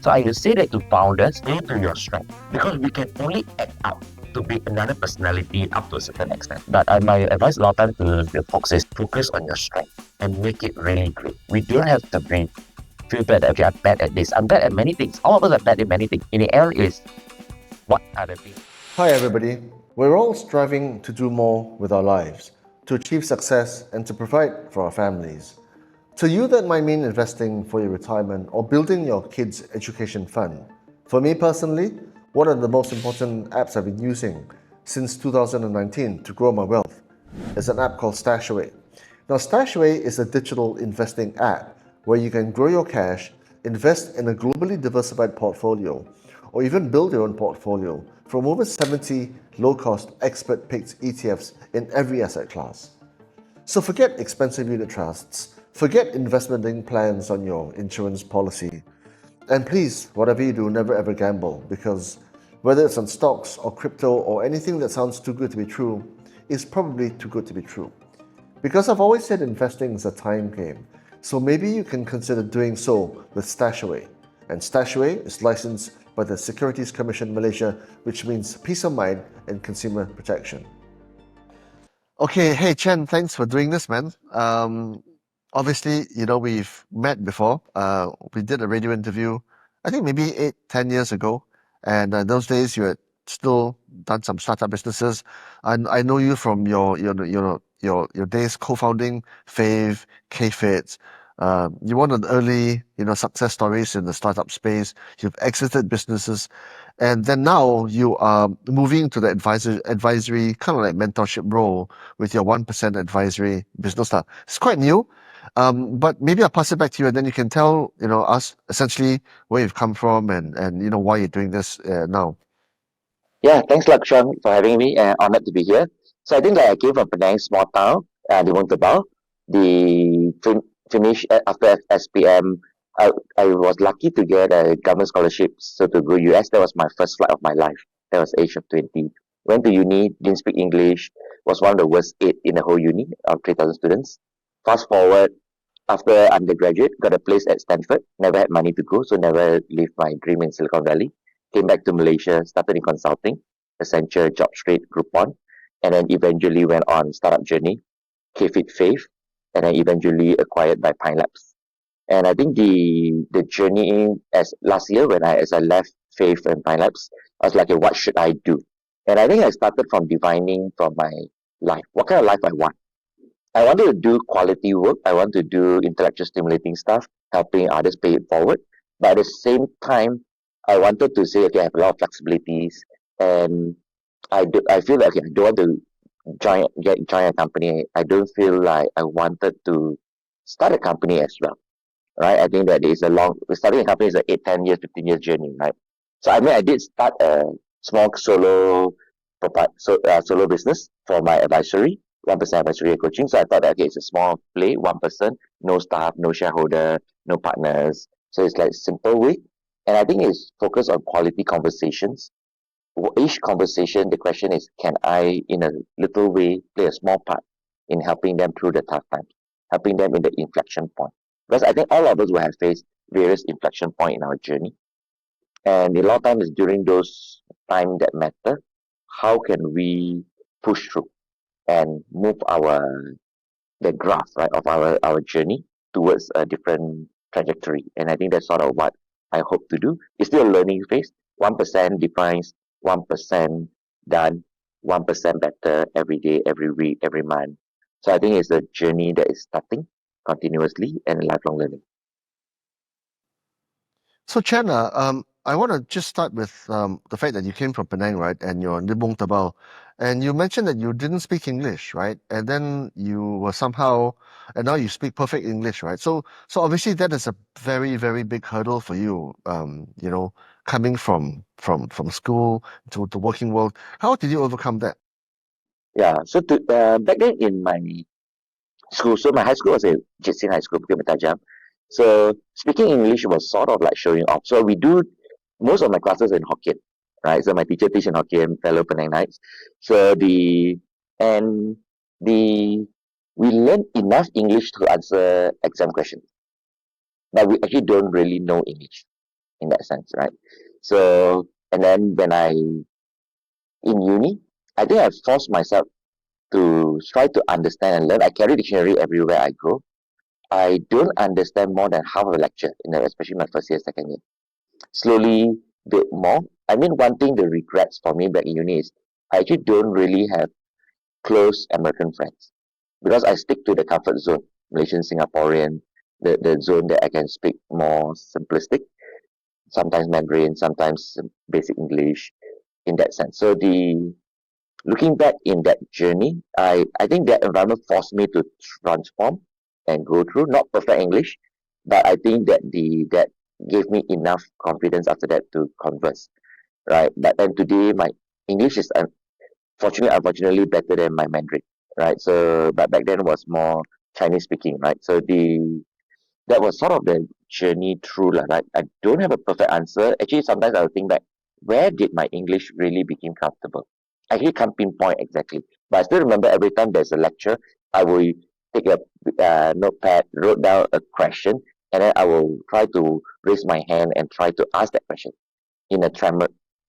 So I will say that to founders, stay to your strength because we can only act out to be another personality up to a certain extent. But my advice a lot of time to the folks is focus on your strength and make it really great. We don't have to feel bad that okay, I'm bad at this. I'm bad at many things. All of us are bad at many things. In the end is what are the things. Hi everybody. We're all striving to do more with our lives, to achieve success and to provide for our families. To you, that might mean investing for your retirement or building your kids' education fund. For me personally, one of the most important apps I've been using since 2019 to grow my wealth is an app called Stashaway. Now, Stashaway is a digital investing app where you can grow your cash, invest in a globally diversified portfolio, or even build your own portfolio from over 70 low-cost, expert-picked ETFs in every asset class. So forget expensive unit trusts, forget investment plans on your insurance policy, and please, whatever you do, never ever gamble, because whether it's on stocks or crypto or anything that sounds too good to be true, is probably too good to be true. Because I've always said investing is a time game, so maybe you can consider doing so with Stashaway. And Stashaway is licensed by the Securities Commission Malaysia, which means peace of mind and consumer protection. Okay, hey Chen, thanks for doing this, man. Obviously, we've met before. We did a radio interview, I think maybe 8, 10 years ago. And those days you had still done some startup businesses. And I know you from your days co-founding Fave KFit. You're one of the early, success stories in the startup space. You've exited businesses, and then now you are moving to the advisory kind of like mentorship role with your 1% advisory business. It's quite new, but maybe I'll pass it back to you, and then you can tell us essentially where you've come from and why you're doing this now. Yeah, thanks a lot, Sean, for having me. Honored to be here. So I think that I came from Penang, small town, the Montabao. The finish after SPM, I was lucky to get a government scholarship, so to go US. That was my first flight of my life. That was age of 20. Went to uni, didn't speak English. Was one of the worst eight in the whole uni of 3,000 students. Fast forward, after undergraduate, got a place at Stanford. Never had money to go, so never lived my dream in Silicon Valley. Came back to Malaysia, started in consulting, Accenture, JobStreet, Groupon, and then eventually went on startup journey, KFit Fave, and then eventually acquired by Pine Labs. And I think the journey as last year when I left Fave and Pine Labs, I was like, okay, what should I do? And I think I started from defining from my life, what kind of life I want. I wanted to do quality work. I want to do intellectual stimulating stuff, helping others pay it forward. But at the same time, I wanted to say, okay, I have a lot of flexibilities, and I feel like okay, I don't want to join a company. I don't feel like I wanted to start a company as well, right? I think that is a long starting a company is an 8, 10 years, 15 years journey, right? So I mean, I did start a small solo business for my advisory, 1% advisory and coaching. So I thought that okay, it's a small play, 1%, no staff, no shareholder, no partners. So it's like simple way, and I think it's focused on quality conversations. Each conversation, the question is, can I, in a little way, play a small part in helping them through the tough times, helping them in the inflection point? Because I think all of us will have faced various inflection point in our journey, and a lot of times during those time that matter, how can we push through and move the graph right of our journey towards a different trajectory? And I think that's sort of what I hope to do. It's still a learning phase. 1% defines 1% done, 1% better every day, every week, every month. So I think it's a journey that is starting continuously and lifelong learning. So Chenna, I want to just start with the fact that you came from Penang, right? And you're Nibong Tabao. And you mentioned that you didn't speak English, right? And then you were somehow, and now you speak perfect English, right? So obviously that is a very, very big hurdle for you, coming from school to the working world. How did you overcome that? Yeah. So back then in my school, so my high school was a Jitsin High School, Bukit Mertajam. So speaking English was sort of like showing off. So we do most of my classes in Hokkien, right? So my teacher teach in Hokkien, fellow Penangites. So and the we learn enough English to answer exam questions, but we actually don't really know English. in that sense, right? So, and then when in uni, I think I forced myself to try to understand and learn. I carry dictionary everywhere I go. I don't understand more than half of a lecture, especially my first year, second year. Slowly build more. I mean, one thing the regrets for me back in uni is I actually don't really have close American friends because I stick to the comfort zone, Malaysian, Singaporean, the zone that I can speak more simplistic, sometimes Mandarin, sometimes basic English in that sense. So the looking back in that journey, I think that environment forced me to transform and go through, not perfect English, but I think that gave me enough confidence after that to converse, right? But then today my English is unfortunately better than my Mandarin, right? So but back then was more Chinese speaking, right? So the that was sort of the journey through lah. Right? I don't have a perfect answer. Actually, sometimes I will think back, where did my English really become comfortable? I actually can't pinpoint exactly, but I still remember every time there's a lecture, I will take a notepad, wrote down a question, and then I will try to raise my hand and try to ask that question in a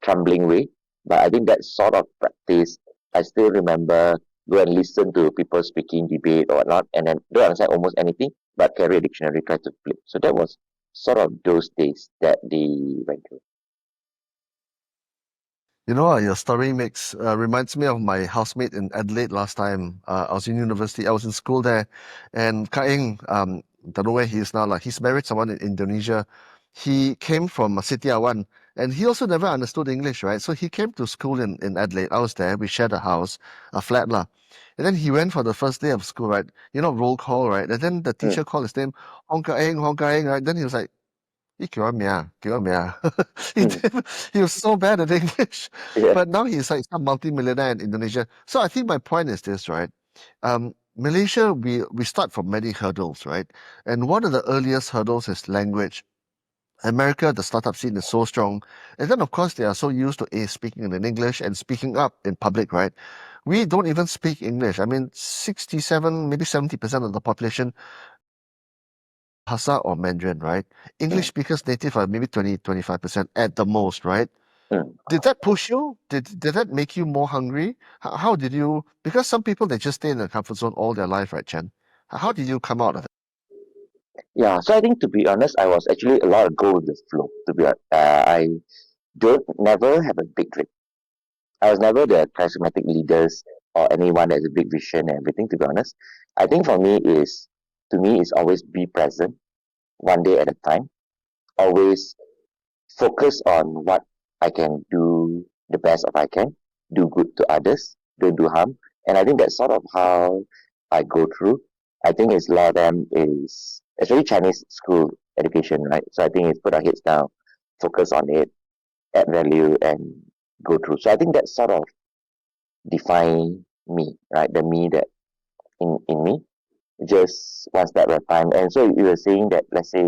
trembling way. But I think that sort of practice, I still remember go and listen to people speaking, debate or whatnot, and then don't understand almost anything, but carry a dictionary, try to flip. So that was sort of those days that they went through. You know, your story makes reminds me of my housemate in Adelaide last time. I was in university. I was in school there, and Kaing, don't know where he is now. Like he's married someone in Indonesia. He came from City Awan, and he also never understood English, right? So he came to school in Adelaide. I was there. We shared a house, a flat lah. And then he went for the first day of school, right? You know, roll call, right? And then the Mm, teacher called his name, Hong Kaing, right? Then he was like, give me a. He mm, did, he was so bad at English, yeah, but now he's like some multi-millionaire in Indonesia. So I think my point is this, right? Malaysia, we start from many hurdles, right? And one of the earliest hurdles is language. America, the startup scene is so strong, and then of course they are so used to speaking in English and speaking up in public, right? We don't even speak English. I mean, 67, maybe 70% of the population Hausa or Mandarin, right? English mm, speakers native are maybe 25% at the most, right? mm. Did that push you? Did that make you more hungry? How did you, because some people they just stay in their comfort zone all their life, right, Chen? How did you come out of it? Yeah, so I think to be honest, I was actually a lot of go with the flow. To be honest, I don't never have a big dream. I was never the charismatic leaders or anyone that has a big vision and everything. To be honest, I think for me is to me is always be present, one day at a time. Always focus on what I can do the best of I can, do good to others, don't do harm. And I think that's sort of how I go through. I think it's a lot of them is especially Chinese school education, right? So I think it's put our heads down, focus on it, add value and go through. So I think that sort of define me, right? The me that in me, just one step at a time. And so you were saying that let's say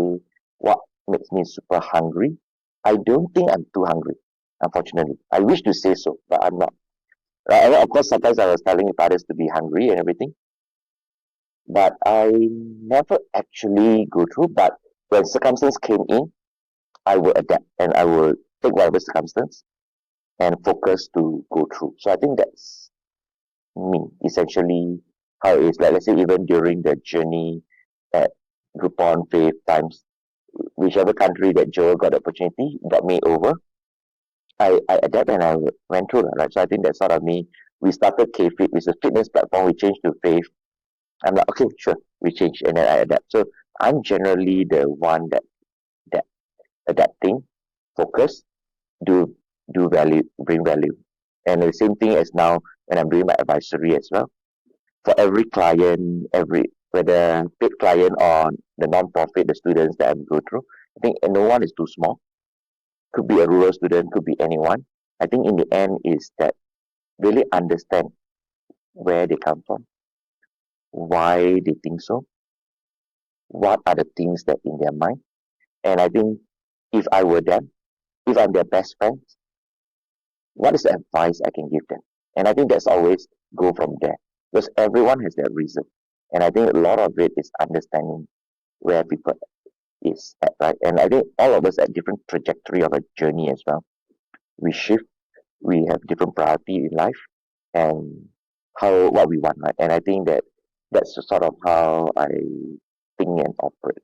what makes me super hungry. I don't think I'm too hungry, unfortunately. I wish to say so, but I'm not. Right? And of course sometimes I was telling others to be hungry and everything, but I never actually go through. But when circumstance came in, I will adapt and I will take whatever circumstance and focus to go through. So I think that's me, essentially how it is. Like let's say even during the journey at Groupon, Fave times, whichever country that Joel got the opportunity, got me over, I adapt and I went through, right? So I think that's sort of me. We started KFit, which is a fitness platform. We changed to Fave. I'm like, okay, sure, we change, and then I adapt. So I'm generally the one that adapting, focus, do do value, bring value, and the same thing as now when I'm doing my advisory as well. For every client, every whether paid client or the non-profit, the students that I go through, I think no one is too small. Could be a rural student, could be anyone. I think in the end is that really understand where they come from, why they think so, what are the things that in their mind. And I think if I were them, if I'm their best friend, what is the advice I can give them? And I think that's always go from there because everyone has their reason. And I think a lot of it is understanding where people is at, right? And I think all of us at different trajectory of a journey as well. We shift, we have different priority in life, and how what we want, right? And I think that that's sort of how I think and operate.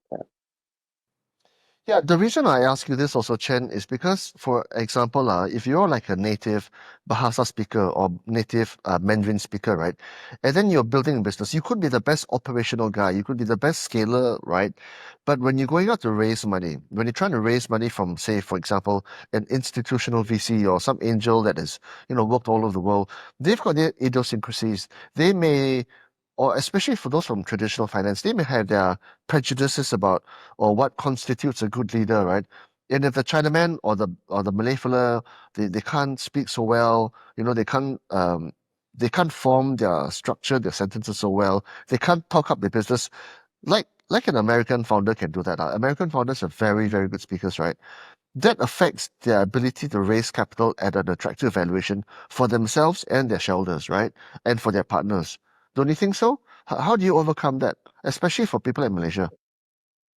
Yeah, the reason I ask you this also, Chen, is because, for example, if you're like a native Bahasa speaker or native Mandarin speaker, right, and then you're building a business, you could be the best operational guy, you could be the best scaler, right? But when you're going out to raise money, when you're trying to raise money from, say, for example, an institutional VC or some angel that has, worked all over the world, they've got their idiosyncrasies. They may, or especially for those from traditional finance, they may have their prejudices about or what constitutes a good leader, right? And if the Chinaman or the Malay fella, they can't speak so well, they can't form their structure, their sentences so well, they can't talk up their business like an American founder can do that. American founders are very, very good speakers, right? That affects their ability to raise capital at an attractive valuation for themselves and their shareholders, right? And for their partners. Don't you think so? How do you overcome that, especially for people in Malaysia?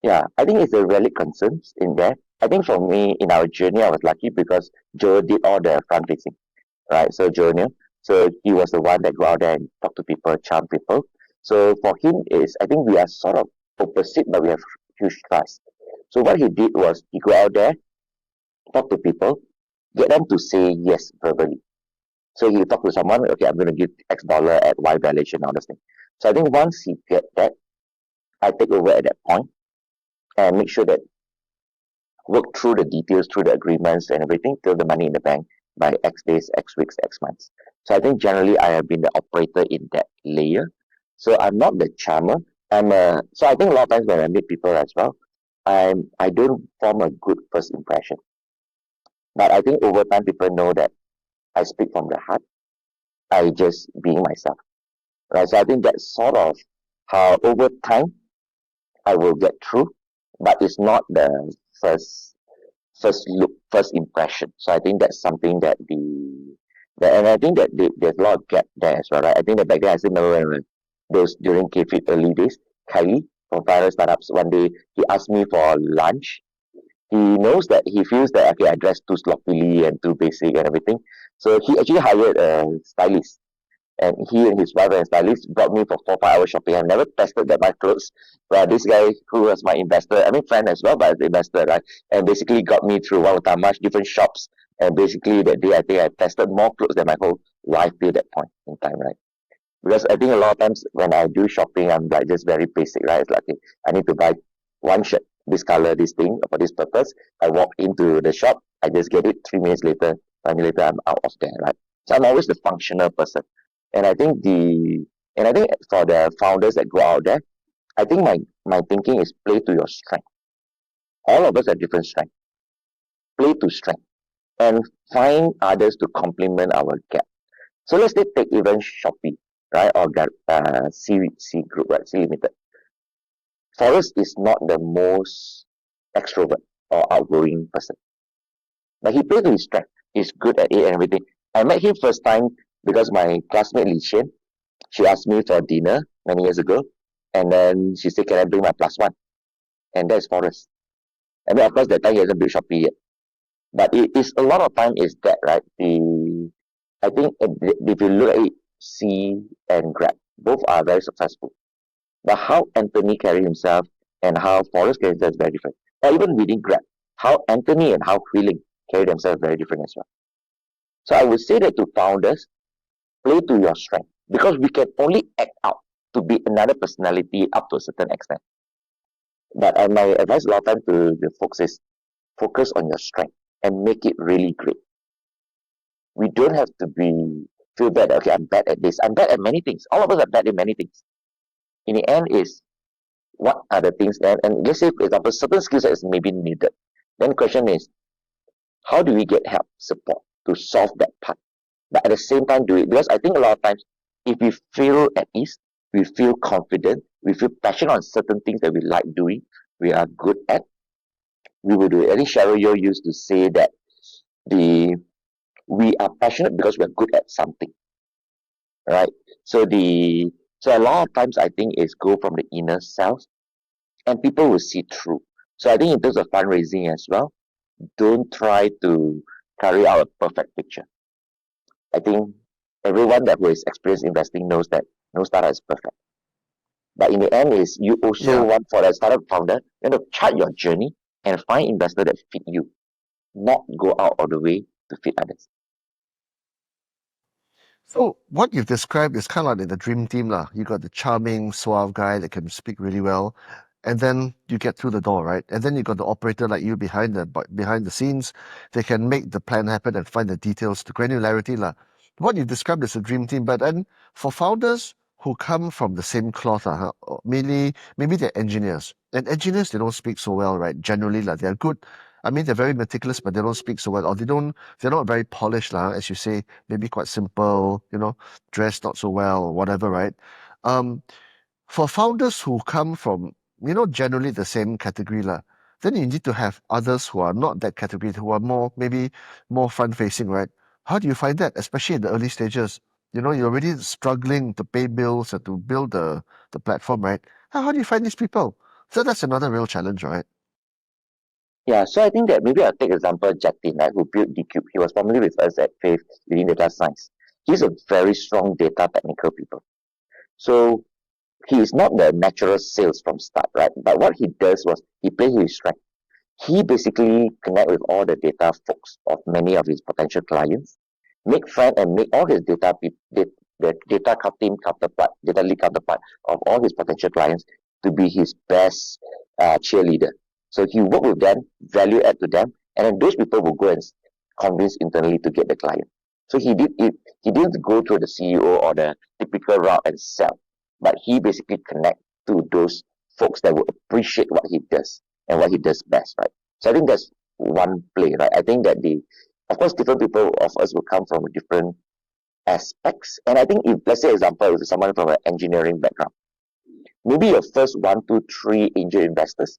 Yeah, I think it's a valid concerns in there. I think for me, in our journey, I was lucky because Joe did all the fundraising, right? So Joe knew. So he was the one that go out there and talk to people, charm people. So for him is, I think we are sort of opposite, but we have huge trust. So what he did was he go out there, talk to people, get them to say yes verbally. So he talk to someone, okay, I'm going to give X dollar at Y valuation, all this thing. So I think once he get that, I take over at that point and make sure that work through the details, through the agreements and everything, till the money in the bank by X days, X weeks, X months. So I think generally I have been the operator in that layer. So I'm not the charmer. So I think a lot of times when I meet people as well, I don't form a good first impression. But I think over time people know that I speak from the heart. I just being myself. Right. So I think that's sort of how over time I will get through, but it's not the first first look, first impression. So I think that's something that and I think that there's a lot of gap there as well, right? I think that back then I still remember when those during KFit early days, Kylie from Fire Startups, one day he asked me for lunch. He knows that he feels that okay, I dress too sloppily and too basic and everything. So he actually hired a stylist and he and his wife and stylist brought me for 4 5 hours shopping. I've never tested that much clothes. But this guy who was my investor, I mean friend as well, but the investor, right? And basically got me through one of the much different shops. And basically that day I think I tested more clothes than my whole life till that point in time, right? Because I think a lot of times when I do shopping, I'm like just very basic, right? It's like okay, I need to buy one shirt, this color, this thing for this purpose. I walk into the shop, I just get it 3 minutes later, 5 minutes later, I'm out of there, right? So I'm always the functional person. And I think for the founders that go out there, I think my thinking is play to your strength. All of us have different strength. Play to strength and find others to complement our gap. So let's take even Shopee, right? Or C Group, right? C Limited. Forrest is not the most extrovert or outgoing person. But he plays to his strength. He's good at it and everything. I met him first time because my classmate Li Xian, she asked me for dinner many years ago. And then she said, can I bring my plus one? And that's Forrest. I mean, of course, that time he hasn't built Shopee yet. But it is a lot of time is that, right? I think if you look at it, C and Grab, both are very successful. But how Anthony carried himself and how Forrest carried himself is very different. Or even within Grab, how Anthony and how Wheeling carry themselves very different as well. So I would say that to founders, play to your strength because we can only act out to be another personality up to a certain extent. But my advice a lot of time to the folks is focus on your strength and make it really great. We don't have to be feel bad. Okay, I'm bad at this. I'm bad at many things. All of us are bad at many things. In the end, is what are the things and let's say for example certain skills that is maybe needed. Then the question is how do we get help, support to solve that part? But at the same time do it because I think a lot of times if we feel at ease, we feel confident, we feel passionate on certain things that we like doing, we are good at, we will do it. I think Cheryl Yo used to say that the we are passionate because we're good at something, right? So a lot of times I think is go from the inner self and people will see through. So I think in terms of fundraising as well, don't try to carry out a perfect picture. I think everyone that who is experienced investing knows that no startup is perfect. But in the end, is you also Yeah. want for a startup founder, you know, chart your journey and find investor that fit you, not go out of the way to fit others. So what you've described is kind of like the dream team lah. You got the charming, suave guy that can speak really well, and then you get through the door, right? And then you got the operator like you behind the scenes. They can make the plan happen and find the details, the granularity lah. What you described is a dream team, but then for founders who come from the same cloth, maybe they're engineers, and engineers they don't speak so well, right? Generally, like they're good. I mean, they're very meticulous, but they don't speak so well, or they're not very polished, lah, as you say, maybe quite simple, dressed not so well, or whatever, right? Um, for founders who come from, generally the same category, lah, then you need to have others who are not that category, who are maybe more front facing, right? How do you find that, especially in the early stages? You're already struggling to pay bills and to build the platform, right? How do you find these people? So that's another real challenge, right? Yeah, so I think that maybe I'll take example Jatin, right, who built DCube. He was formerly with us at Fave within data science. He's a very strong data technical people. So he is not the natural sales from start, right? But what he does was he plays his strength. He basically connect with all the data folks of many of his potential clients, make friend and make all his the data team counterpart, data lead counterpart of all his potential clients to be his best cheerleader. So he work with them, value add to them, and then those people will go and convince internally to get the client. So he did it. He didn't go through the CEO or the typical route and sell, but he basically connect to those folks that will appreciate what he does and what he does best, right? So I think that's one play, right? I think that of course, different people of us will come from different aspects. And I think if, let's say, example, if someone from an engineering background, maybe your first one, two, three angel investors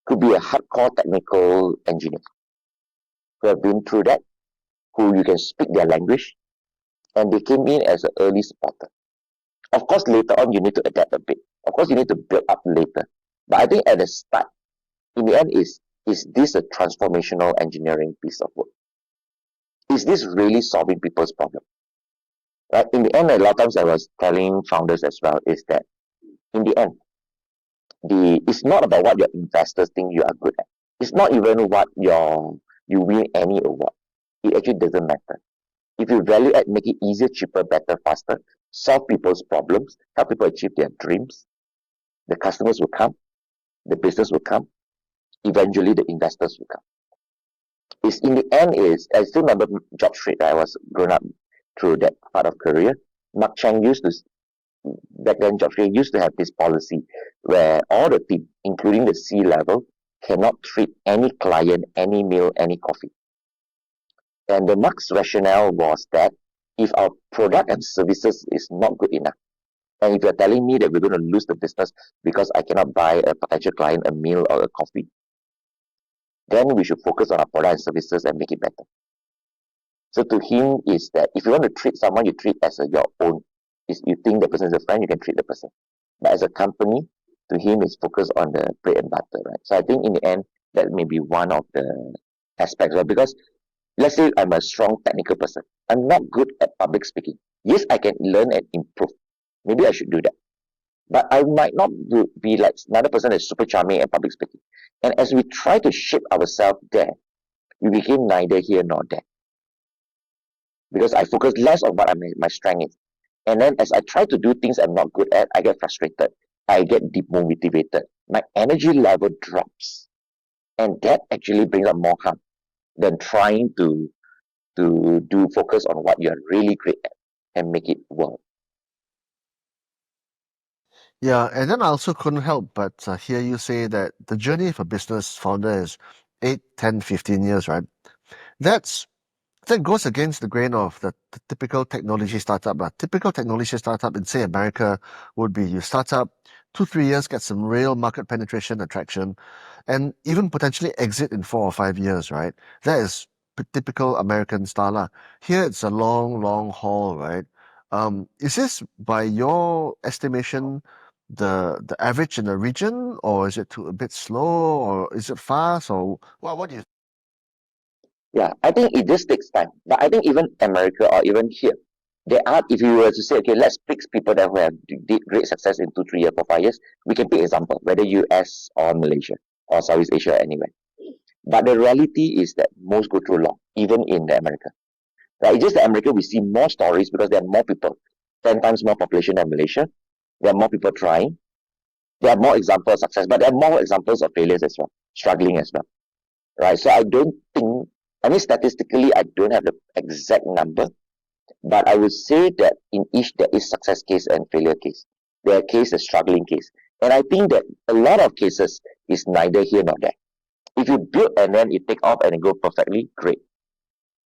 could be a hardcore technical engineer who have been through that, who you can speak their language, and they came in as an early supporter. Of course, later on, you need to adapt a bit. Of course, you need to build up later. But I think at the start, in the end, is this a transformational engineering piece of work? Is this really solving people's problem? Right? In the end, a lot of times I was telling founders as well is that in the end, it's not about what your investors think you are good at. It's not even what you win any award. It actually doesn't matter. If you value add, make it easier, cheaper, better, faster, solve people's problems, help people achieve their dreams, the customers will come, the business will come, eventually the investors will come. It's in the end is I still remember Job Street. I was grown up through that part of career. Mark Chang used to back then Job Street used to have this policy where all the team, including the C level, cannot treat any client, any meal, any coffee. And the Mark's rationale was that if our product and services is not good enough, and if you're telling me that we're going to lose the business because I cannot buy a potential client a meal or a coffee, then we should focus on our product and services and make it better. So to him is that if you want to treat someone, you treat as your own. If you think the person is a friend, you can treat the person. But as a company, to him is focused on the bread and butter, right? So I think in the end, that may be one of the aspects, right? Because let's say I'm a strong technical person. I'm not good at public speaking. Yes, I can learn and improve. Maybe I should do that. But I might not be like another person that's super charming at public speaking. And as we try to shape ourselves there, we became neither here nor there. Because I focus less on what my strength is. And then as I try to do things I'm not good at, I get frustrated. I get demotivated. My energy level drops. And that actually brings up more harm than trying to do focus on what you're really great at and make it work. Yeah, and then I also couldn't help but hear you say that the journey of a business founder is 8, 10, 15 years, right? That's that goes against the grain of the typical technology startup. A typical technology startup in, say, America would be you start up 2, 3 years, get some real market penetration, attraction, and even potentially exit in 4 or 5 years, right? That is typical American style, lah. Here it's a long, long haul, right? Is this, by your estimation, the average in the region, or is it a bit slow, or is it fast, or what do you? Yeah, I think it just takes time. But I think even America or even here, there are, if you were to say, okay, let's pick people that who have did great success in 2, 3 years, 4, 5 years, we can pick example, whether US or Malaysia or Southeast Asia or anywhere. But the reality is that most go through long, even in the America. Right? It's just that America, we see more stories because there are more people, 10 times more population than Malaysia. There are more people trying. There are more examples of success, but there are more examples of failures as well, struggling as well. Right? So I don't think, I mean, statistically, I don't have the exact number, but I would say that in each there is success case and failure case. There are case, a struggling case. And I think that a lot of cases is neither here nor there. If you build and then it take off and it go perfectly, great.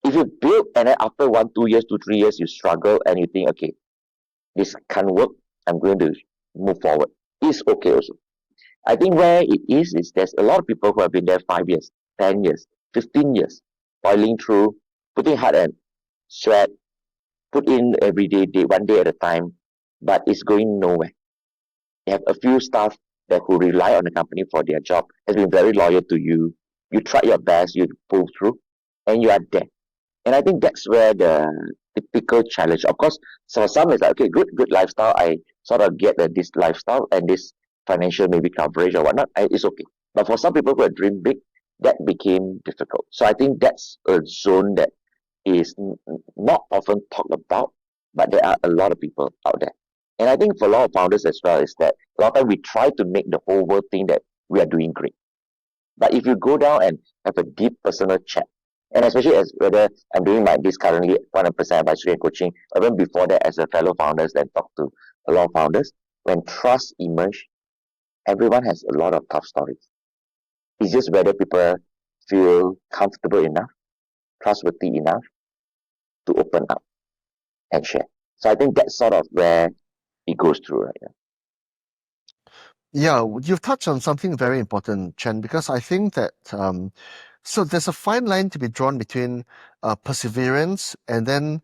If you build and then after 1, 2 years, 2, 3 years, you struggle and you think, okay, this can't work, I'm going to move forward. It's okay also. I think where it is there's a lot of people who have been there 5 years, 10 years, 15 years, toiling through, putting hard and sweat, put in every day, 1 day at a time, but it's going nowhere. You have a few staff that who rely on the company for their job, has been very loyal to you. You try your best, you pull through, and you are there. And I think that's where the typical challenge. Of course, so some is like, okay, good lifestyle. I sort of get this lifestyle and this financial maybe coverage or whatnot. It's okay. But for some people who are dream big, that became difficult. So I think that's a zone that is not often talked about, but there are a lot of people out there. And I think for a lot of founders as well is that a lot of time we try to make the whole world think that we are doing great. But if you go down and have a deep personal chat, and especially as whether I'm doing my this currently 100% advisory and coaching, even before that as a fellow founders, then talk to a lot of founders, when trust emerge, everyone has a lot of tough stories. It's just whether people feel comfortable enough, trustworthy enough to open up and share. So I think that's sort of where it goes through right now. Yeah, you've touched on something very important, Chen, because I think that so there's a fine line to be drawn between perseverance and then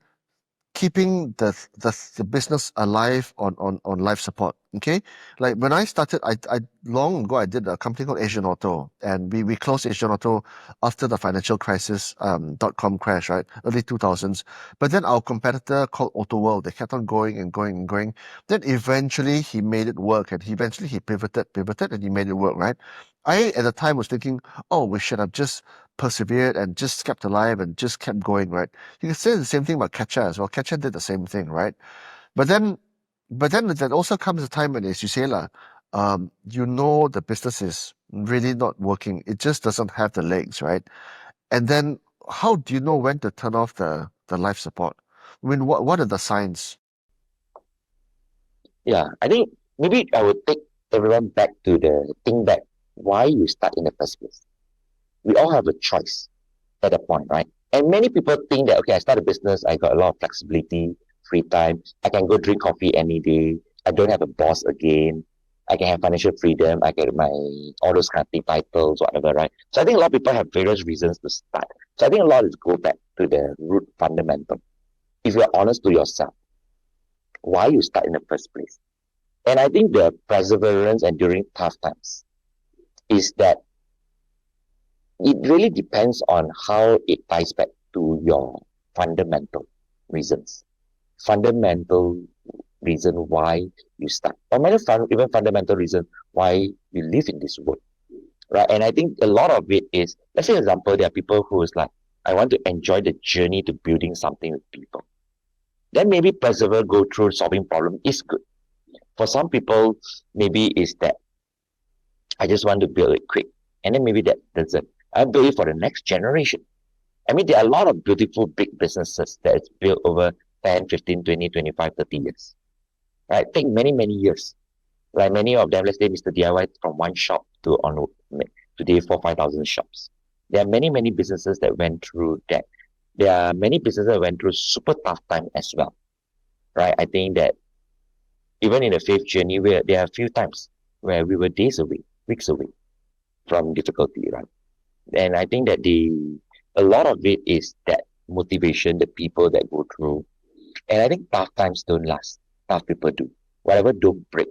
keeping the business alive on life support. Okay, like when I started, I long ago I did a company called Asian Auto, and we closed Asian Auto after the financial crisis .com crash, right, early 2000s. But then our competitor called Auto World, they kept on going and going and going. Then eventually he made it work, and he pivoted, and he made it work, right? I at the time was thinking, oh, we should have just persevered and just kept alive and just kept going, right? You can say the same thing about Catcher as well. Catcher did the same thing, right? But then, but then there also comes a time when, as you say, you know the business is really not working. It just doesn't have the legs, right? And then how do you know when to turn off the life support? I mean, what are the signs? Yeah, I think maybe I would take everyone back to the think back why you start in the first place. We all have a choice at that point, right? And many people think that, okay, I start a business, I got a lot of flexibility, free time, I can go drink coffee any day, I don't have a boss again, I can have financial freedom, I get my all those kind of thing, titles, whatever, right? So I think a lot of people have various reasons to start. So I think a lot is go back to the root fundamental. If you're honest to yourself, why you start in the first place. And I think the perseverance and during tough times is that it really depends on how it ties back to your fundamental reasons. Fundamental reason why you start. Or maybe even fundamental reason why you live in this world. Right. And I think a lot of it is, let's say example, there are people who is like, I want to enjoy the journey to building something with people. Then maybe persevere, go through solving problem is good. For some people, maybe is that I just want to build it quick. And then maybe that doesn't. I build it for the next generation. I mean, there are a lot of beautiful big businesses that is built over 10, 15, 20, 25, 30 years. Right? Take many, many years. Like many of them, let's say Mr. DIY from one shop to on today 4, 5,000 shops. There are many, many businesses that went through that. There are many businesses that went through super tough time as well. Right? I think that even in the faith journey, where there are a few times where we were days away, weeks away from difficulty, right? And I think that a lot of it is that motivation, the people that go through. And I think tough times don't last. Tough people do. Whatever don't break.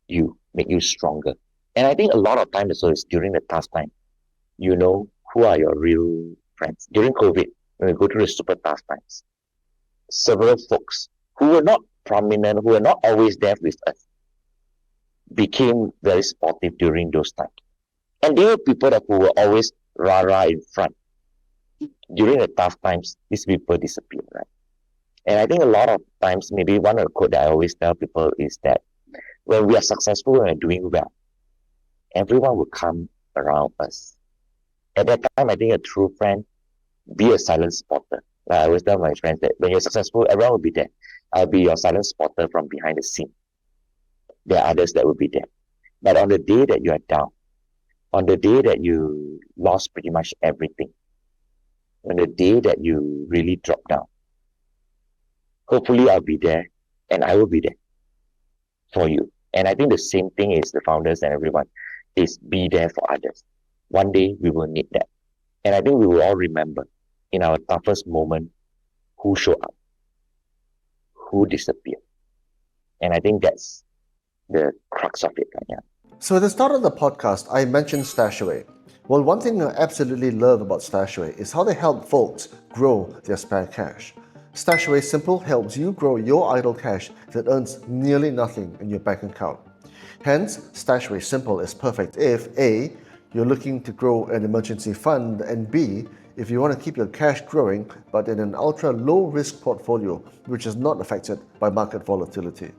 you, make you stronger. And I think a lot of times so is during the tough time, you know who are your real friends. During COVID, when we go through the super tough times, several folks who were not prominent, who were not always there with us, became very supportive during those times. And there were people that who were always rah-rah in front. During the tough times, these people disappear, right? And I think a lot of times, maybe one of the quote that I always tell people is that when we are successful and doing well, everyone will come around us. At that time, I think a true friend, be a silent supporter. Like I always tell my friends that when you're successful, everyone will be there. I'll be your silent supporter from behind the scene. There are others that will be there. But on the day that you are down, on the day that you lost pretty much everything, on the day that you really drop down, hopefully I'll be there and I will be there for you. And I think the same thing is the founders and everyone is be there for others. One day we will need that. And I think we will all remember in our toughest moment who showed up, who disappeared. And I think that's the crux of it right now. So at the start of the podcast, I mentioned Stashaway. Well, one thing I absolutely love about Stashaway is how they help folks grow their spare cash. Stashaway Simple helps you grow your idle cash that earns nearly nothing in your bank account. Hence, Stashaway Simple is perfect if A, you're looking to grow an emergency fund, and B, if you want to keep your cash growing but in an ultra low risk portfolio which is not affected by market volatility.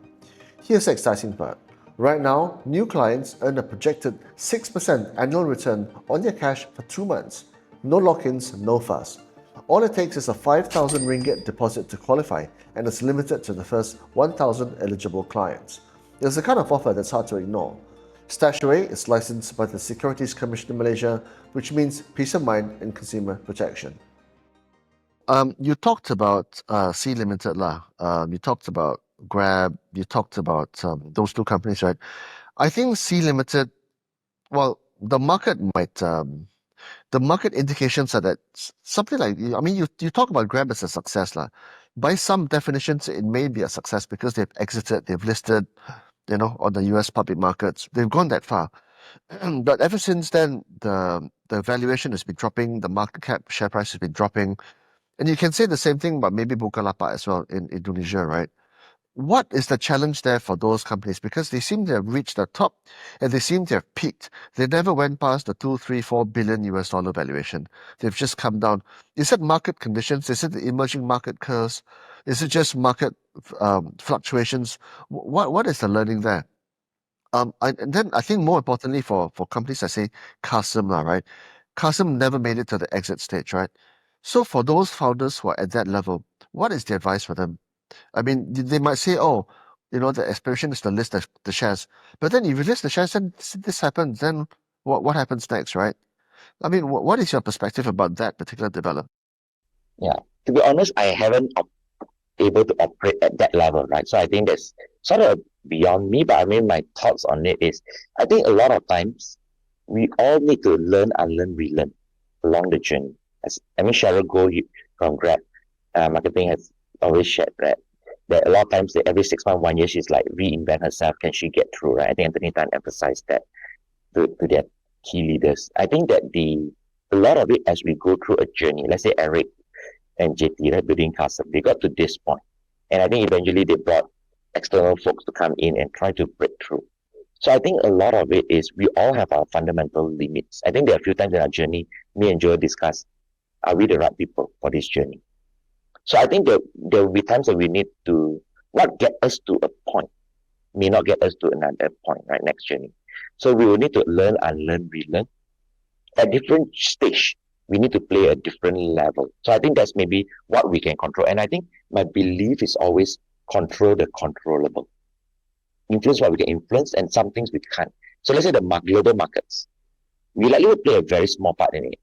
Here's the exciting part. Right now, new clients earn a projected 6% annual return on their cash for 2 months. No lock-ins, no fuss. All it takes is a 5,000 ringgit deposit to qualify, and it's limited to the first 1,000 eligible clients. It's the kind of offer that's hard to ignore. Stashaway is licensed by the Securities Commission in Malaysia, which means peace of mind and consumer protection. You talked about C Limited lah. You talked about Grab. You talked about those two companies, right? I think C Limited. Well, the market might. The market indications are that something like. I mean, you talk about Grab as a success lah. By some definitions, it may be a success because they've exited, they've listed, on the U.S. public markets. They've gone that far. But ever since then, the valuation has been dropping, the market cap share price has been dropping. And you can say the same thing about maybe Bukalapak as well in Indonesia, right? What is the challenge there for those companies? Because they seem to have reached the top and they seem to have peaked. They never went past the 2, 3, 4 billion US dollar valuation. They've just come down. Is it market conditions? Is it the emerging market curves? Is it just market fluctuations? What is the learning there? And then I think more importantly for companies that say Kasim, right? Kasim never made it to the exit stage, right? So for those founders who are at that level, what is the advice for them? I mean, they might say, oh, the aspiration is to list the shares. But then if you list the shares and this happens, then what happens next, right? I mean, what is your perspective about that particular development? Yeah. To be honest, I haven't able to operate at that level, right? So I think that's sort of beyond me, but I mean, my thoughts on it is, I think a lot of times we all need to learn, unlearn, relearn along the journey. I mean, Cheryl Goh from Grab Marketing has always shared that a lot of times that every 6 months, 1 year, she's like reinvent herself. Can she get through, right? I think Anthony Tan emphasized that to their key leaders. I think that a lot of it as we go through a journey, let's say Eric and JT, right, building Custom, they got to this point. And I think eventually they brought external folks to come in and try to break through. So I think a lot of it is we all have our fundamental limits. I think there are a few times in our journey, me and Joe discuss, are we the right people for this journey? So I think there will be times that we need to not get us to a point, may not get us to another point, right, next journey. So we will need to learn, unlearn, relearn. At different stage, we need to play a different level. So I think that's maybe what we can control. And I think my belief is always control the controllable. Influence what we can influence and some things we can't. So let's say the global markets, we likely will play a very small part in it,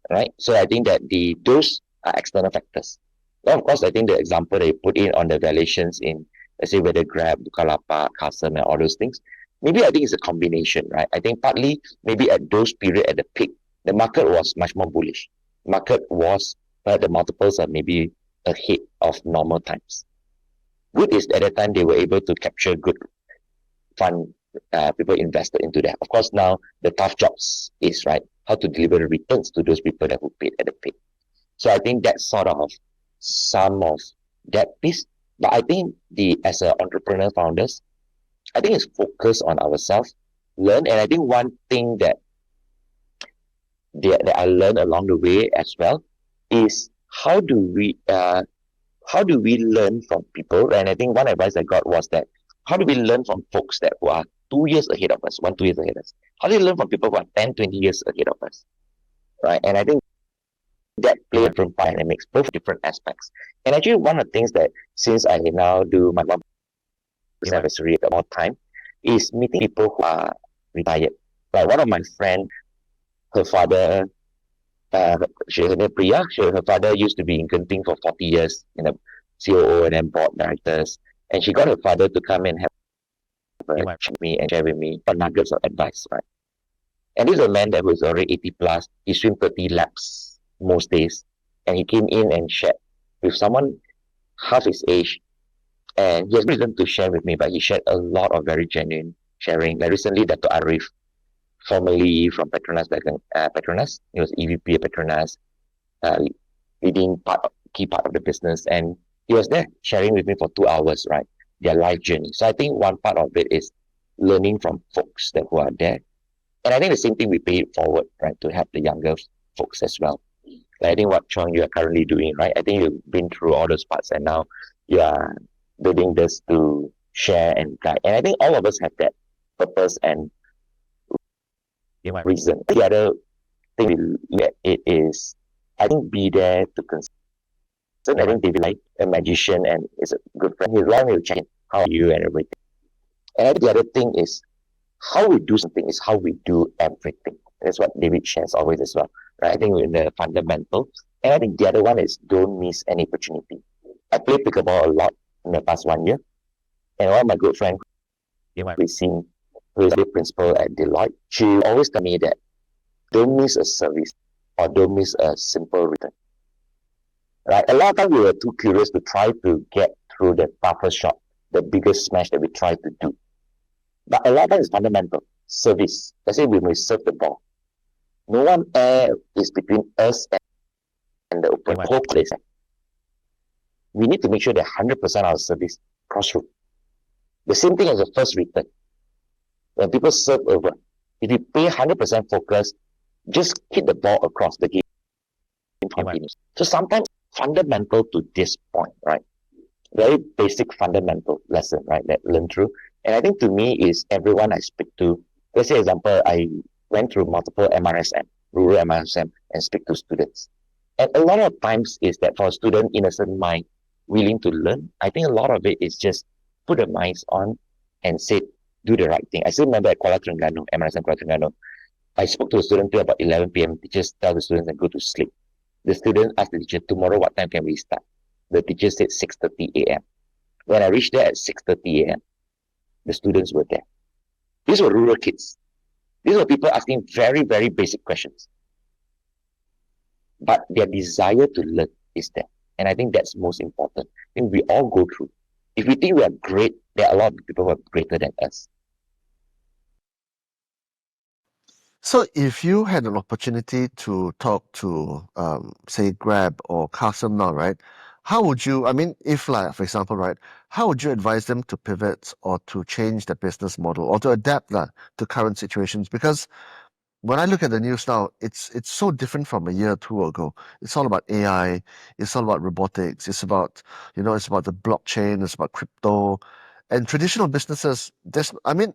right? So I think that those are external factors. Now, of course, I think the example they put in on the valuations in, let's say, whether Grab, Bukalapak, Custom, and all those things, maybe I think it's a combination, right? I think partly maybe at those period at the peak, the market was much more bullish. Market was, the multiples are maybe ahead of normal times. Good is at that time they were able to capture good fund people invested into that. Of course, now the tough jobs is right how to deliver the returns to those people that who paid at the pay. So I think that's sort of some of that piece. But I think as an entrepreneur founders, I think it's focus on ourselves, learn, and I think one thing that I learned along the way as well is how do we learn from people? And I think one advice I got was that how do we learn from folks that who are 2 years ahead of us, 1, 2 years ahead of us? How do you learn from people who are 10, 20 years ahead of us? Right. And I think that play a different part and it makes both different aspects. And actually one of the things that since I now do my mom anniversary more time is meeting people who are retired. Like one of my friend, her father her name Priya. Her father used to be in Genting for 40 years in a COO and then board directors. And she got her father to come and have a chat with me and share with me some nuggets of advice, right? And this is a man that was already 80 plus. He swam 30 laps most days. And he came in and shared with someone half his age. And he has reason to share with me, but he shared a lot of very genuine sharing. Like recently, Dr. Arif, formerly from Petronas, Petronas, he was EVP at Petronas, leading key part of the business, and he was there sharing with me for 2 hours, right? Their life journey. So I think one part of it is learning from folks that who are there, and I think the same thing we pay it forward, right, to help the younger folks as well. Like I think what Chong you are currently doing, right? I think you've been through all those parts, and now you are building this to share and guide. And I think all of us have that purpose and reason. The other thing we look at it is, I think, be there to concern. I think David, like a magician and is a good friend, he's long to check in how are you and everything. And I think the other thing is how we do something is how we do everything. That's what David shares always as well. Right? I think we're in the fundamental. And I think the other one is don't miss any opportunity. I played pickleball a lot in the past 1 year. And one of my good friends, who is the principal at Deloitte, she always tell me that don't miss a service or don't miss a simple return. Right? A lot of times we were too curious to try to get through the toughest shot, the biggest smash that we try to do. But a lot of times it's fundamental. Service. Let's say we may serve the ball. No one air is between us and the open whole place. We need to make sure that 100% of our service cross through. The same thing as the first return. When people serve over, if you pay 100% focus, just hit the ball across the game continues. So sometimes fundamental to this point, right? Very basic fundamental lesson, right? That learn through. And I think to me is everyone I speak to. Let's say example, I went through multiple MRSM, rural MRSM, and speak to students. And a lot of times is that for a student, innocent mind, willing to learn, I think a lot of it is just put the minds on and say, do the right thing. I still remember at Kuala Terengganu, MRSM Kuala Terengganu, I spoke to a student till about 11 p.m. Teachers tell the students to go to sleep. The student asked the teacher, tomorrow what time can we start? The teacher said 6:30 a.m. When I reached there at 6:30 a.m., the students were there. These were rural kids. These were people asking very, very basic questions. But their desire to learn is there. And I think that's most important. I think we all go through. If we think we are great, there are a lot of people who are greater than us. So if you had an opportunity to talk to, say, Grab or Custom now, right? How would you, I mean, if like, for example, right, how would you advise them to pivot or to change their business model or to adapt to current situations? Because when I look at the news now, it's so different from a year or two ago. It's all about AI. It's all about robotics. It's about it's about the blockchain. It's about crypto, and traditional businesses. I mean,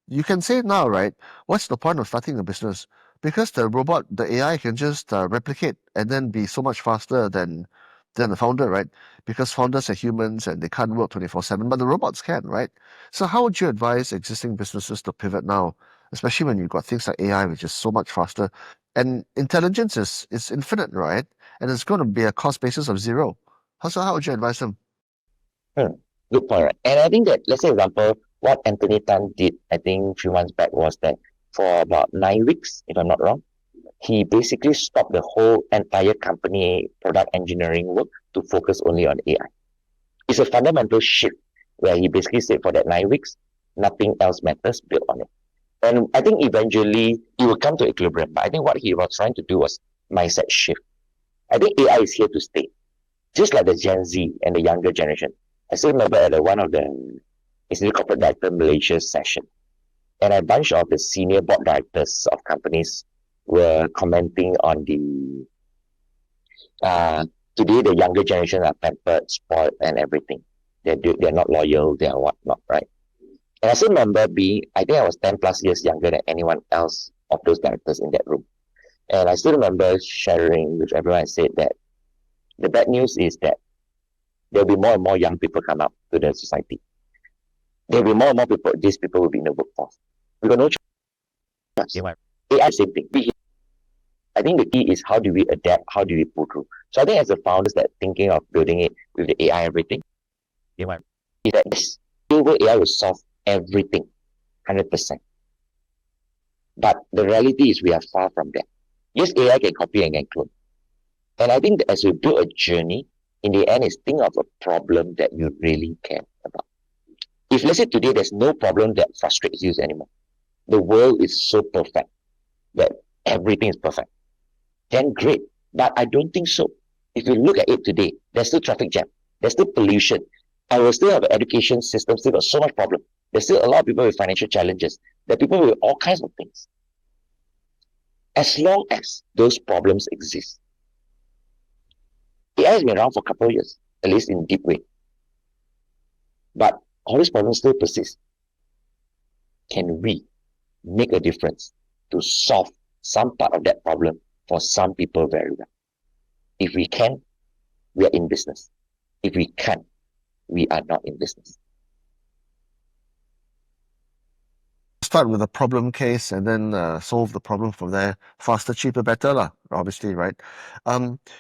you can say now, right? What's the point of starting a business? Because the AI can just replicate and then be so much faster than the founder, right? Because founders are humans and they can't work 24/7, but the robots can, right? So how would you advise existing businesses to pivot now? Especially when you've got things like AI, which is so much faster. And intelligence is infinite, right? And it's going to be a cost basis of zero. How would you advise them? Good point. Right? And I think that, let's say, example, what Anthony Tan did, I think 3 months back, was that for about 9 weeks, if I'm not wrong, he basically stopped the whole entire company product engineering work to focus only on AI. It's a fundamental shift where he basically said for that 9 weeks, nothing else matters, build on it. And I think eventually it will come to equilibrium. But I think what he was trying to do was mindset shift. I think AI is here to stay, just like the Gen Z and the younger generation. I still remember at one of the Institute Corporate Director Malaysia session, and a bunch of the senior board directors of companies were commenting on the today the younger generation are pampered, spoiled, and everything. They're not loyal, they are whatnot, right? And I still remember I think I was 10 plus years younger than anyone else of those directors in that room. And I still remember sharing with everyone, I said that the bad news is that there'll be more and more young people come up to the society. There'll be more and more people, these people will be in the workforce. We got no choice. AI, same thing. I think the key is how do we adapt, how do we pull through. So I think as the founders that thinking of building it with the AI everything, is that this AI will solve everything, 100%. But the reality is we are far from that. Yes, AI can copy and can clone. And I think that as we build a journey, in the end is think of a problem that you really care about. If let's say today there's no problem that frustrates you anymore, the world is so perfect that everything is perfect, then great. But I don't think so. If you look at it today, there's still traffic jam, there's still pollution, and we still have an education system still got so much problem. There's still a lot of people with financial challenges. There are people with all kinds of things. As long as those problems exist, AI has been around for a couple of years, at least in a deep way. But all these problems still persist. Can we make a difference to solve some part of that problem for some people very well? If we can, we are in business. If we can't, we are not in business. Start with a problem case and then solve the problem from there. Faster, cheaper, better, lah, obviously, right?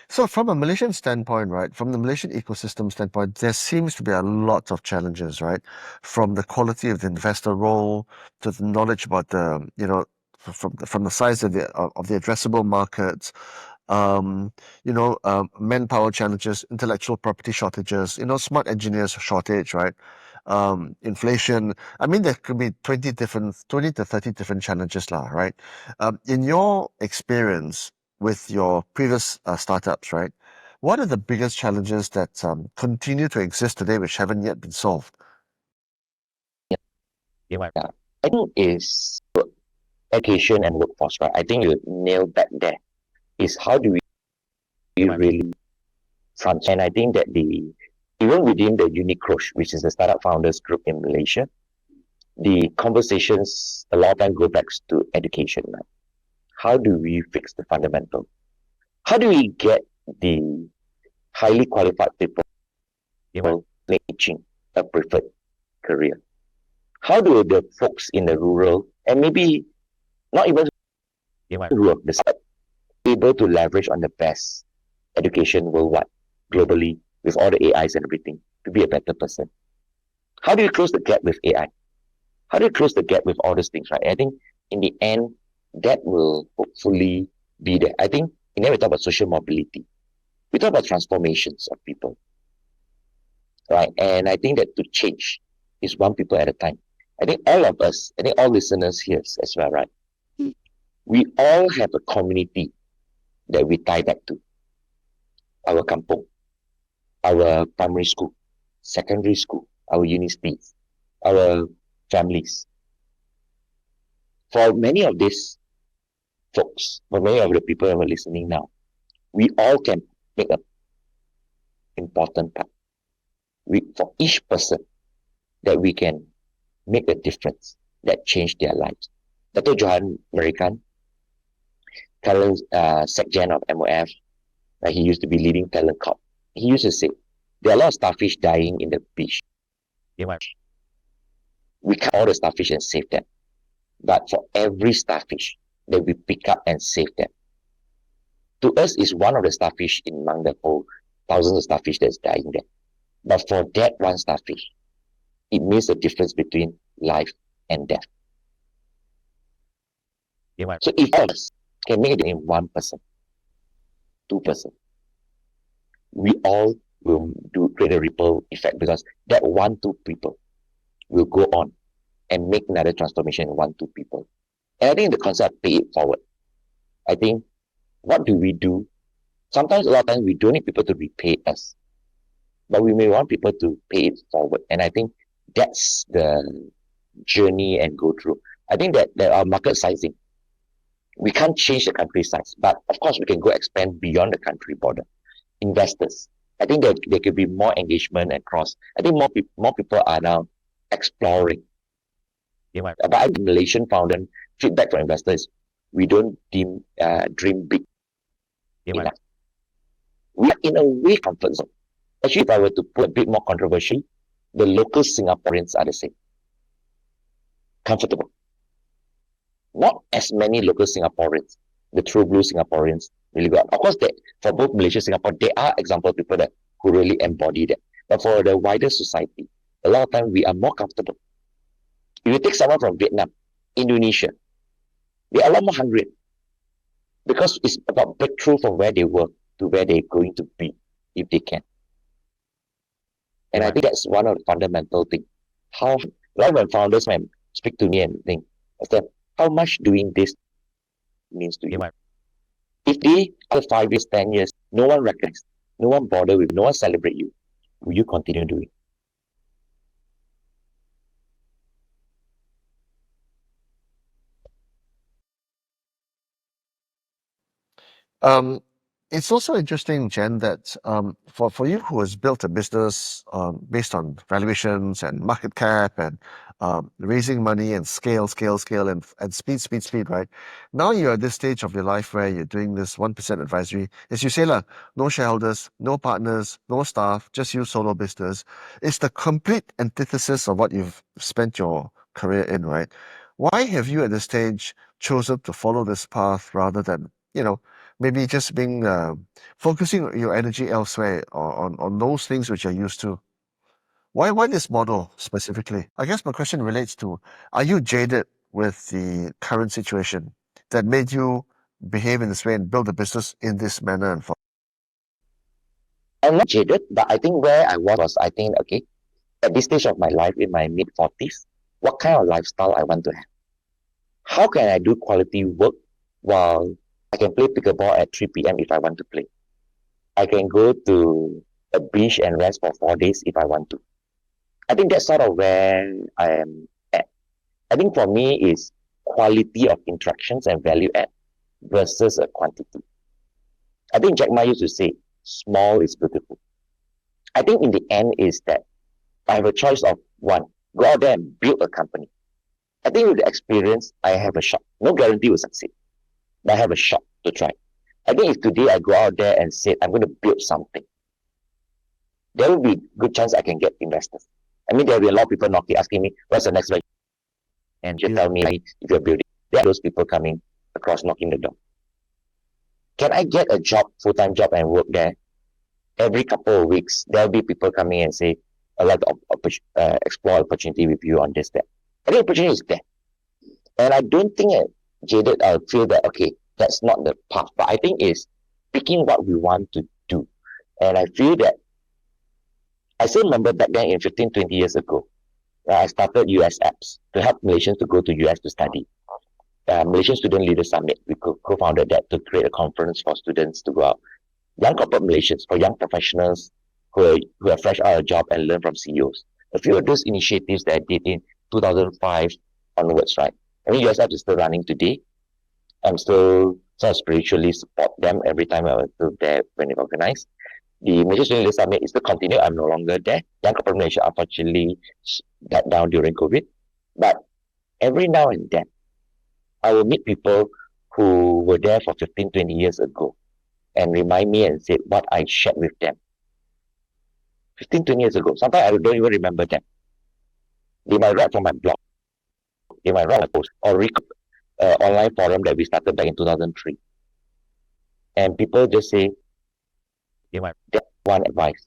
So from a Malaysian standpoint, right, from the Malaysian ecosystem standpoint, there seems to be a lot of challenges, right? From the quality of the investor role to the knowledge about the, from the size of the addressable markets, manpower challenges, intellectual property shortages, smart engineers shortage, right? Inflation. I mean, there could be 20 to 30 different challenges, lah, right? In your experience with your previous startups, right? What are the biggest challenges that continue to exist today which haven't yet been solved? Yeah. I think is education and workforce, right? I think you nailed back there. Is how do we really front? And I think that even within the Unicrosh, which is the startup founders group in Malaysia, the conversations a lot of time go back to education, right? How do we fix the fundamental? How do we get the highly qualified people making a preferred career? How do the folks in the rural and maybe not even rural, the able to leverage on the best education worldwide, globally, with all the AIs and everything, to be a better person? How do you close the gap with AI? How do you close the gap with all these things, right? I think in the end, that will hopefully be there. I think in the end, we talk about social mobility. We talk about transformations of people, right? And I think that to change is one people at a time. I think all of us, I think all listeners here as well, right? We all have a community that we tie back to. Our kampong, our primary school, secondary school, our universities, our families. For many of these folks, for many of the people who are listening now, we all can make an important part. For each person that we can make a difference that change their lives. Dr. Johan Merican, current SecGen of MOF, he used to be leading talent corp. He used to say, there are a lot of starfish dying in the beach. We cut all the starfish and save them. But for every starfish that we pick up and save them, to us is one of the starfish among the whole thousands of starfish that's dying there. But for that one starfish, it makes a difference between life and death. So if all of us can make it in 1%, 2%, we all will create a ripple effect, because that 1, 2 people will go on and make another transformation in 1-2 people. And I think the concept pay it forward. I think, what do we do? Sometimes, a lot of times, we don't need people to repay us, but we may want people to pay it forward. And I think that's the journey and go through. I think that there are market sizing. We can't change the country size, but of course, we can go expand beyond the country border. Investors. I think that there could be more engagement across. I think more people are now exploring. But I think Malaysian founder feedback from investors, we don't dream big enough. We are in a way comfort zone. Actually, if I were to put a bit more controversial, the local Singaporeans are the same. Comfortable. Not as many local Singaporeans, the true blue Singaporeans, really go. Of course, for both Malaysia and Singapore, there are example of people who really embody that. But for the wider society, a lot of times we are more comfortable. If you take someone from Vietnam, Indonesia, they are a lot more hungry because it's about breakthrough from where they were to where they're going to be if they can. And I think that's one of the fundamental things. When founders might speak to me and think, how much doing this means to you? If they, after 5 years, 10 years, no one recognizes, no one bother with, no one celebrate you, will you continue doing? It's also interesting, Jen, that for you who has built a business based on valuations and market cap and raising money and scale, and speed, right? Now you're at this stage of your life where you're doing this 1% advisory. As you say, no shareholders, no partners, no staff, just you solo business. It's the complete antithesis of what you've spent your career in, right? Why have you at this stage chosen to follow this path rather than, maybe just being focusing your energy elsewhere on those things which you're used to? Why this model specifically? I guess my question relates to, are you jaded with the current situation that made you behave in this way and build a business in this manner and form? I'm not jaded, but I think where I was, I think, okay, at this stage of my life, in my mid-40s, what kind of lifestyle I want to have? How can I do quality work while I can play pickleball at 3 p.m. if I want to play? I can go to a beach and rest for 4 days if I want to. I think that's sort of where I am at. I think for me is quality of interactions and value add versus a quantity. I think Jack Ma used to say, small is beautiful. I think in the end is that I have a choice of one, go out there and build a company. I think with the experience, I have a shot. No guarantee will succeed, but I have a shot to try. I think if today I go out there and say, I'm going to build something, there will be a good chance I can get investors. I mean, there will be a lot of people knocking, asking me, what's the next venture? And just tell me if you're building. There are those people coming across, knocking the door. Can I get a job, full-time job, and work there? Every couple of weeks, there'll be people coming and say, I'd like to explore opportunity with you on this, that. I think opportunity is there. And I don't think jaded, I'll feel that, okay, that's not the path. But I think it's picking what we want to do. And I feel that, I still remember back then in 15, 20 years ago, I started US apps to help Malaysians to go to US to study. Malaysian Student Leader Summit, we co-founded that to create a conference for students to go out. Young corporate Malaysians, for young professionals who are fresh out of a job and learn from CEOs. A few of those initiatives that I did in 2005 onwards, right? I mean, US apps is still running today. I'm still sort of spiritually support them every time I was there when they organize. The Malaysian Student Leader Summit is still continue. I'm no longer there. Young corporate Malaysia unfortunately died down during COVID. But every now and then, I will meet people who were there for 15, 20 years ago and remind me and say what I shared with them 15, 20 years ago. Sometimes I don't even remember them. They might write from my blog. They might write a post or read online forum that we started back in 2003. And people just say, that one advice,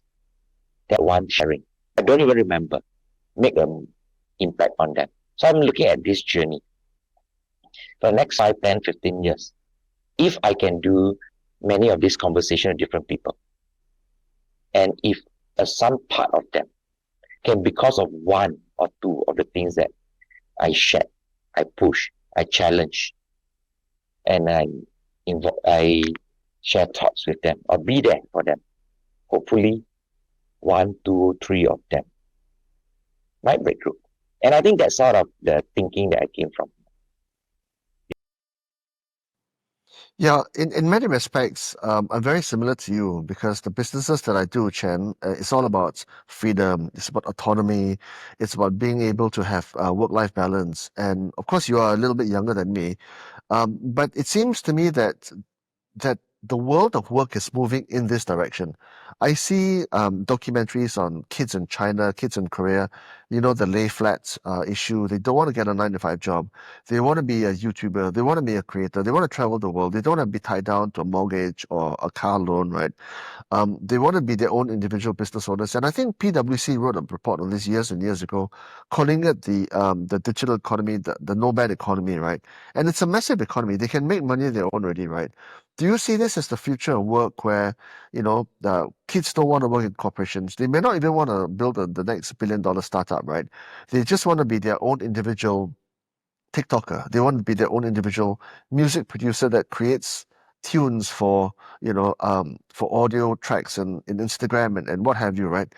that one sharing. I don't even remember. Make an impact on them. So I'm looking at this journey. For the next 5, 10, 15 years, if I can do many of these conversations with different people, and if some part of them can, because of one or two of the things that I share, I push, I challenge, and I share thoughts with them or be there for them. Hopefully, one, two, three of them might break through. And I think that's sort of the thinking that I came from. Yeah, in many respects, I'm very similar to you because the businesses that I do, Chen, it's all about freedom, it's about autonomy, it's about being able to have work-life balance. And of course, you are a little bit younger than me, but it seems to me that the world of work is moving in this direction. I see documentaries on kids in China, kids in Korea, the lay flats issue. They don't want to get a 9 to 5 job. They want to be a YouTuber. They want to be a creator. They want to travel the world. They don't want to be tied down to a mortgage or a car loan, right? They want to be their own individual business owners. And I think PwC wrote a report on this years and years ago, calling it the digital economy, the nomad economy, right? And it's a massive economy. They can make money of their own already, right? Do you see this as the future of work where, the kids don't want to work in corporations? They may not even want to build the next billion-dollar startup, right? They just want to be their own individual TikToker. They want to be their own individual music producer that creates tunes for audio tracks and in Instagram and what have you, right?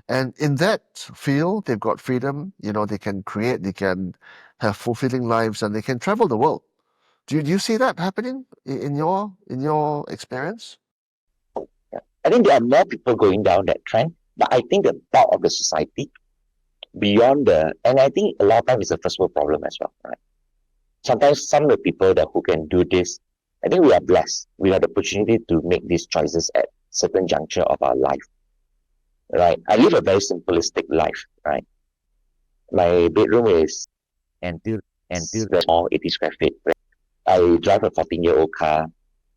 And in that field, they've got freedom. They can create, they can have fulfilling lives, and they can travel the world. Do you see that happening in your experience? I think there are more people going down that trend, but I think the bulk of the society and I think a lot of times it's a first world problem as well, right? Sometimes some of the people who can do this, I think we are blessed. We have the opportunity to make these choices at certain juncture of our life, right? I live a very simplistic life, right? My bedroom is until small 80 square feet. I drive a 14-year-old car.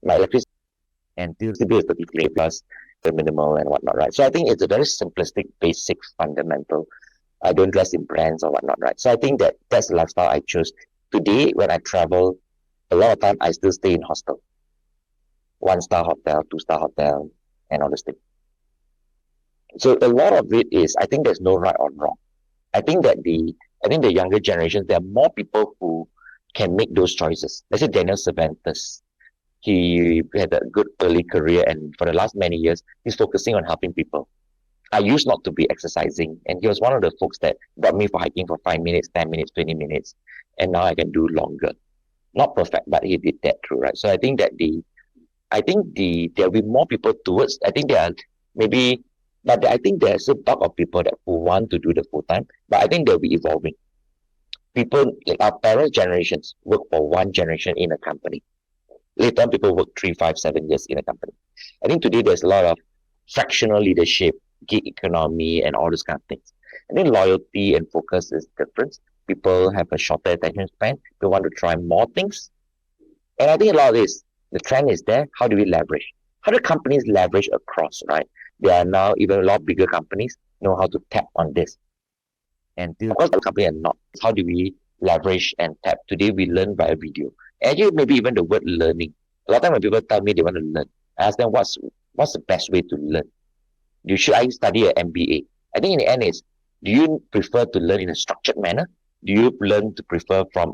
My electricity bill is 33 plus the minimal and whatnot, right? So I think it's a very simplistic, basic, fundamental. I don't dress in brands or whatnot, right? So I think that's the lifestyle I chose. Today, when I travel, a lot of time I still stay in hostel, 1 star hotel, 2 star hotel, and all this thing. So a lot of it is, I think there's no right or wrong. I think that I think the younger generations, there are more people who can make those choices. Let's say Daniel Cervantes. He had a good early career, and for the last many years, he's focusing on helping people. I used not to be exercising, and he was one of the folks that got me for hiking for 5 minutes, 10 minutes, 20 minutes, and now I can do longer. Not perfect, but he did that through, right? So I think that there'll be more people towards. I think there are maybe, but I think there's a bulk of people who want to do the full time, but I think they'll be evolving. People like our parents' generations work for one generation in a company. Later on, people work 3, 5, 7 years in a company. I think today there's a lot of fractional leadership, gig economy, and all those kind of things. I think loyalty and focus is different. People have a shorter attention span. They want to try more things. And I think a lot of this, the trend is there. How do we leverage? How do companies leverage across, right? There are now even a lot of bigger companies know how to tap on this. And of course, the company are not. How do we leverage and tap? Today, we learn via video. Actually, maybe even the word learning. A lot of time when people tell me they want to learn, I ask them what's the best way to learn. Should I study an MBA? I think in the end is, do you prefer to learn in a structured manner? Do you learn to prefer from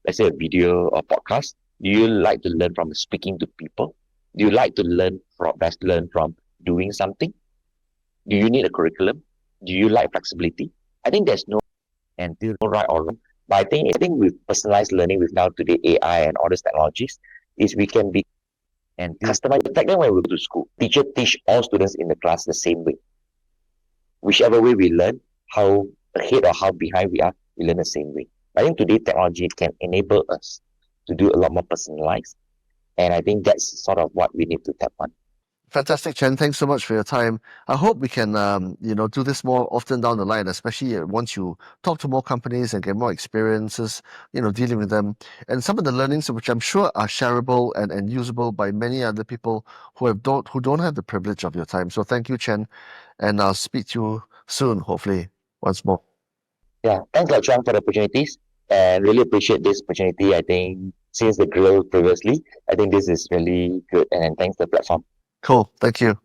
let's say a video or podcast? Do you like to learn from speaking to people? Do you like to learn from doing something? Do you need a curriculum? Do you like flexibility? I think there's no right or wrong. But I think with personalized learning, with now today AI and all these technologies, is we can be customized. Back then when we go to school, teacher teach all students in the class the same way. Whichever way we learn, how ahead or how behind we learn the same way. I think today technology can enable us to do a lot more personalized. And I think that's sort of what we need to tap on. Fantastic, Chen. Thanks so much for your time. I hope we can, do this more often down the line, especially once you talk to more companies and get more experiences, dealing with them. And some of the learnings, which I'm sure are shareable and usable by many other people who don't have the privilege of your time. So thank you, Chen, and I'll speak to you soon, hopefully, once more. Yeah, thanks, Lao Chuang, for the opportunities, and really appreciate this opportunity. I think since the grill previously, I think this is really good, and thanks the platform. Cool. Thank you.